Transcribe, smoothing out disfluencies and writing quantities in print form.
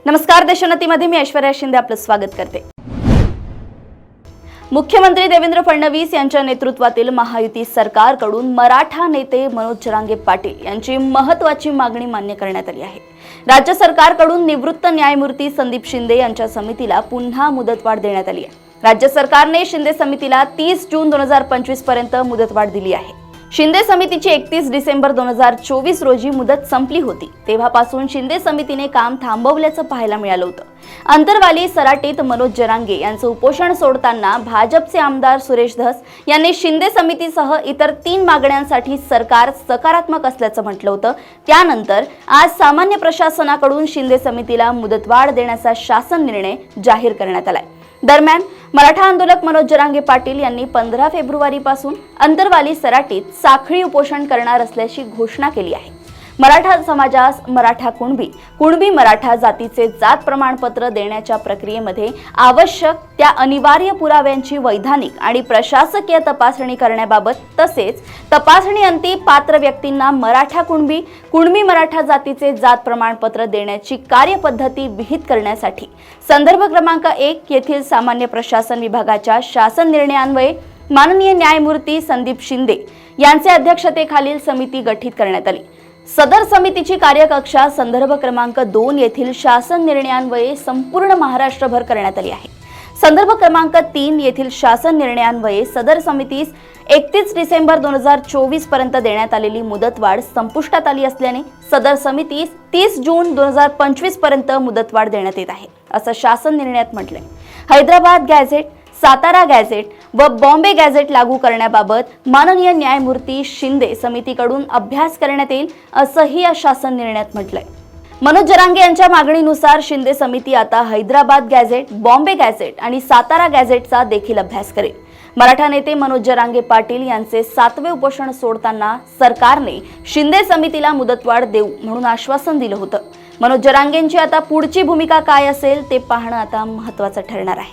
नमस्कार, देशोन्नतीमध्ये मी ऐश्वर्या शिंदे आपलं स्वागत करते। मुख्यमंत्री देवेंद्र फडणवीस यांच्या नेतृत्वातील महायुती सरकारकडून मराठा नेते मनोज जरांगे पाटील यांची महत्त्वाची मागणी मान्य करण्यात आली आहे। राज्य सरकारकडून निवृत्त न्यायमूर्ती संदीप शिंदे यांच्या समितीला पुन्हा मुदतवाढ देण्यात आली आहे। राज्य सरकारने शिंदे समितीला 30 जून 2025 पर्यंत मुदतवाढ दिली आहे। शिंदे समितीची 31 डिसेंबर 2024 रोजी मुदत संपली होती। तेव्हापासून शिंदे समितीने काम थांबवल्याचं पाहायला मिळालं होतं। अंतरवाली सराटीत मनोज जरांगे यांचं उपोषण सोडताना भाजपचे आमदार सुरेश धस यांनी शिंदे समितीसह इतर 3 मागण्यांसाठी सरकार सकारात्मक असल्याचं म्हटलं होतं। त्यानंतर आज सामान्य प्रशासनाकडून शिंदे समितीला मुदतवाढ देण्याचा शासन निर्णय जाहीर करण्यात आलाय। दरम्यान मराठा आंदोलक मनोज जरांगे पाटील यांनी 15 फेब्रुवारीपासून अंतरवाली सराटीत साखळी उपोषण करणार असल्याची घोषणा केली आहे। मराठा समाजास मराठा कुणबी मराठा जातीचे जात प्रमाणपत्र देण्याच्या प्रक्रियेमध्ये आवश्यक त्या अनिवार्य पुराव्यांची वैधानिक आणि प्रशासकीय तपासणी करण्याबाबत तसेच तपासणीअंती पात्र व्यक्तींना मराठा कुणबी मराठा जातीचे जात प्रमाणपत्र देण्याची कार्यपद्धती विहित करण्यासाठी संदर्भ क्रमांक 1 येथील सामान्य प्रशासन विभागाच्या शासन निर्णयान्वये माननीय न्यायमूर्ती संदीप शिंदे यांच्या अध्यक्षतेखालील समिती गठीत करण्यात आली। सदर समितीची कार्यकक्षा संदर्भ क्रमांक 2 येथील शासन निर्णयान्वये संपूर्ण महाराष्ट्रभर करण्यात आली आहे। संदर्भ क्रमांक 3 येथील शासन निर्णयान्वये सदर समितीस 31 डिसेंबर 2024 पर्यंत देण्यात आलेली मुदतवाढ संपुष्टात आली असल्याने सदर समितीस 30 जून 2025 पर्यंत मुदतवाढ देण्यात येत आहे, असं शासन निर्णयात म्हटलंय। हैदराबाद गॅझेट, सातारा गॅझेट व बॉम्बे गॅझेट लागू करण्याबाबत माननीय न्यायमूर्ती शिंदे समितीकडून अभ्यास करण्यात येईल, असंही या शासन निर्णयात म्हटलंय। मनोज जरांगे यांच्या मागणीनुसार शिंदे समिती आता हैदराबाद गॅझेट, बॉम्बे गॅझेट आणि सातारा गॅझेटचा देखील अभ्यास करेल। मराठा नेते मनोज जरांगे पाटील यांचे 7वे उपोषण सोडताना सरकारने शिंदे समितीला मुदतवाढ देऊ म्हणून आश्वासन दिलं होतं। मनोज जरांगेंची आता पुढची भूमिका काय असेल ते पाहणं आता महत्त्वाचं ठरणार आहे।